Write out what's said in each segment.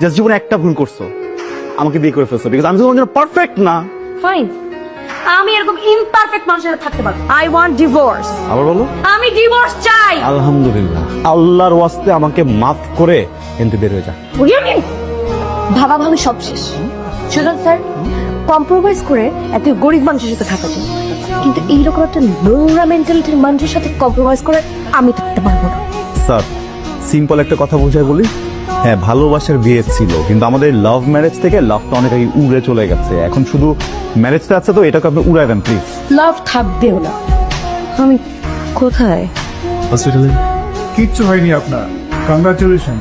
Just জীবনে একটা ভুল করছো, আমাকে বিয়ে করে ফেলছো, বিকজ আমি তোমার জন্য পারফেক্ট না। ফাইন, আমি এরকম ইমপারফেক্ট মানুষের সাথে থাকতে পারবো। I want divorce. আবার বলো। আমি ডিভোর্স চাই। আলহামদুলিল্লাহ, আল্লাহর ওয়াস্তে আমাকে মাফ করে এনতে বের হয়ে যা। ভাবা ভাবি সব শেষ। সুজন স্যার, কম্প্রোমাইজ করে এত গরিব মানুষের সাথে থাকা যায়, কিন্তু এইরকম একটা নোংরা মেন্টালিটির মানুষের সাথে কম্প্রোমাইজ করে আমি থাকতে পারবো না। স্যার, সিম্পল একটা কথা বুঝাই বলি, হ্যাঁ ভালোবাসার বিয়ে ছিল, কিন্তু আমাদের লাভ ম্যারেজ থেকে লাভটা অনেক আগে উড়ে চলে গেছে। এখন শুধু ম্যারেজটা আছে, তো এটাকে আপনি উড়াই দেন প্লিজ। লাভ থাকবেও না। আমি কোথায়? হসপিটালে। কিচ্ছু হয়নি আপনার, কংগ্রাচুলেশন,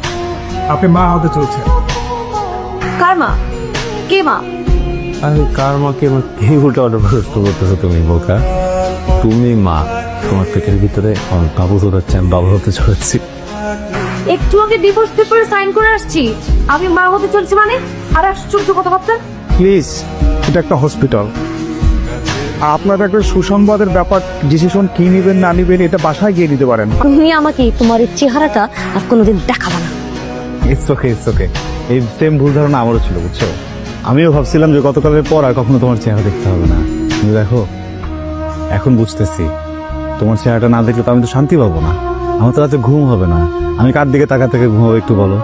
আপনি মা হতে চলছে। কার মা? কে মা? আরে কার মাকে এই উল্টা অর্ডার প্রশ্ন করতেছো তুমি বোকা? তুমি মা, তোমার পেটের ভিতরে আমার বাবু হচ্ছে, আমি বাবু হতে চলেছি। একটু আগে ডিভোর্স পেপারে সাইন করে আসছি, আমি মা হতে চলছি মানে? আর আশ্চর্য কথাবার্তা। প্লিজ, এটা একটা হসপিটাল, আপনার একটা সুসংবাদের ব্যাপার, ডিসিশন কি নিবেন না নিবেন এটা বাসায় গিয়ে নিতে পারেন। তুমি আমাকে তোমার এই চেহারাটা আর কোনোদিন দেখাবা না। It's okay. এই সেম ভুল ধারণা আমারও ছিল, বুঝছো? আমিও ভাবছিলাম যে গতকালের পর আর কখনো তোমার চেহারা দেখতে হবে না, কিন্তু দেখো এখন বুঝতেছি তোমার চেহারাটা না দেখলে তো আমি তো শান্তি পাবো না, আমার তো রাতে ঘুম হবে না। আমি কার দিকে তাকা থেকে ঘুমাবো একটু বলো?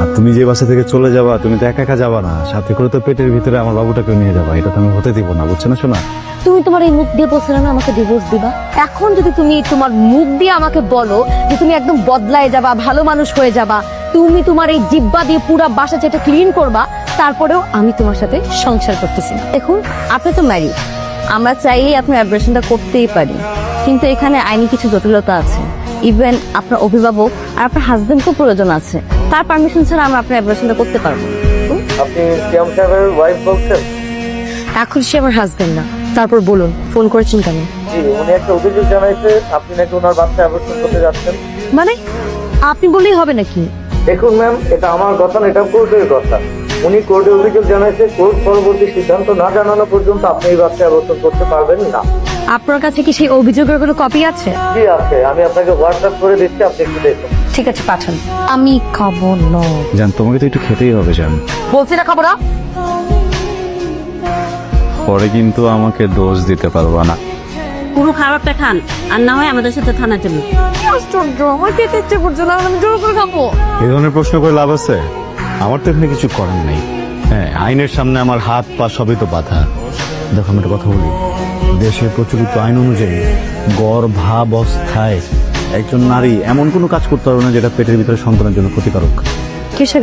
আর তুমি যে বাসা থেকে চলে যাবা, তুমি তো একা একা যাবা না, সাথে করে তো পেটের ভিতরে আমার বাবুটাকে নিয়ে যাবা, এটা তো আমি হতে দিব না, বুঝছো না শোনা? তুমি তোমার এই মুখ দিয়ে বলছিলে না আমাকে ডিভোর্স দিবা, এখন যদি তুমি তোমার মুখ দিয়ে আমাকে বলো যে তুমি একদম বদলায় যাবা, ভালো মানুষ হয়ে যাবা, তুমি তোমার এই জিব্বা দিয়ে পুরো বাসা যেটা ক্লিন করবা, তারপরেও আমি তোমার সাথে সংসার করতেছি না। দেখুন, আপনি তো ম্যারিড, আমরা চাইলেই আপনার অ্যাবরেশনটা করতেই পারি, কিন্তু এখানে আইনি কিছু জটিলতা আছে। ইভেন আপনার অভিভাবক আর আপনার হাজবেন্ডকেও প্রয়োজন আছে, তার পারমিশন ছাড়া আমরা আপনার অ্যাবরেশনটা করতে পারবো না। আপনি সিয়াম সাহেবের ওয়াইফ বলছেন? এখন সে আমার হাজবেন্ড না। তারপর বলুন, ফোন করেছেন কেন? জি, উনি একটা অভিযোগ জানাইছে আপনি নাকি ওনার বাচ্চা অ্যাবর্শন করতে যাচ্ছেন। মানে আপনি বললেই হবে নাকি? দেখুন ম্যাম, এটা আমার কথা না, এটা কোর্টের কথা। উনি কোর্টে অভিযোগ জানাইছে, কোর্ট পরবর্তী সিদ্ধান্ত না জানানো পর্যন্ত আপনি এই বাচ্চা অ্যাবর্শন করতে পারবেন না। আপনার কাছে কি সেই অভিযোগের কোনো কপি আছে? জি আছে, আমি আপনাকে হোয়াটসঅ্যাপ করে দিচ্ছি, আপনি একটু দেখুন। ঠিক আছে, পাঠান। আমি খাবো না। জান, তোমাকে তো একটু খেতেই হবে জান। বলছি না খাবো না। পরে কিন্তু আমাকে দোষ দিতে পারবা না। পুরো খাবারটা খান, আর না হয় আমাদের সাথে থানায় চলুন। আশ্চর্য, আমার খেতে ইচ্ছে করছে না, আমি জোর করে খাবো। এই ধরনের প্রশ্ন করে লাভ আছে? আমার তো এখানে কিছু করার নেই। হ্যাঁ, আইনের সামনে আমার হাত পা সবই তো বাধা। দেখো আমি একটা কথা বলি, দেশের প্রচলিত আইন অনুযায়ী গর্ভাবস্থায় একজন নারী এমন কোনো কাজ করতে পারবে না যেটা পেটের ভিতরে সন্তানের জন্য ক্ষতিকারক। কিসের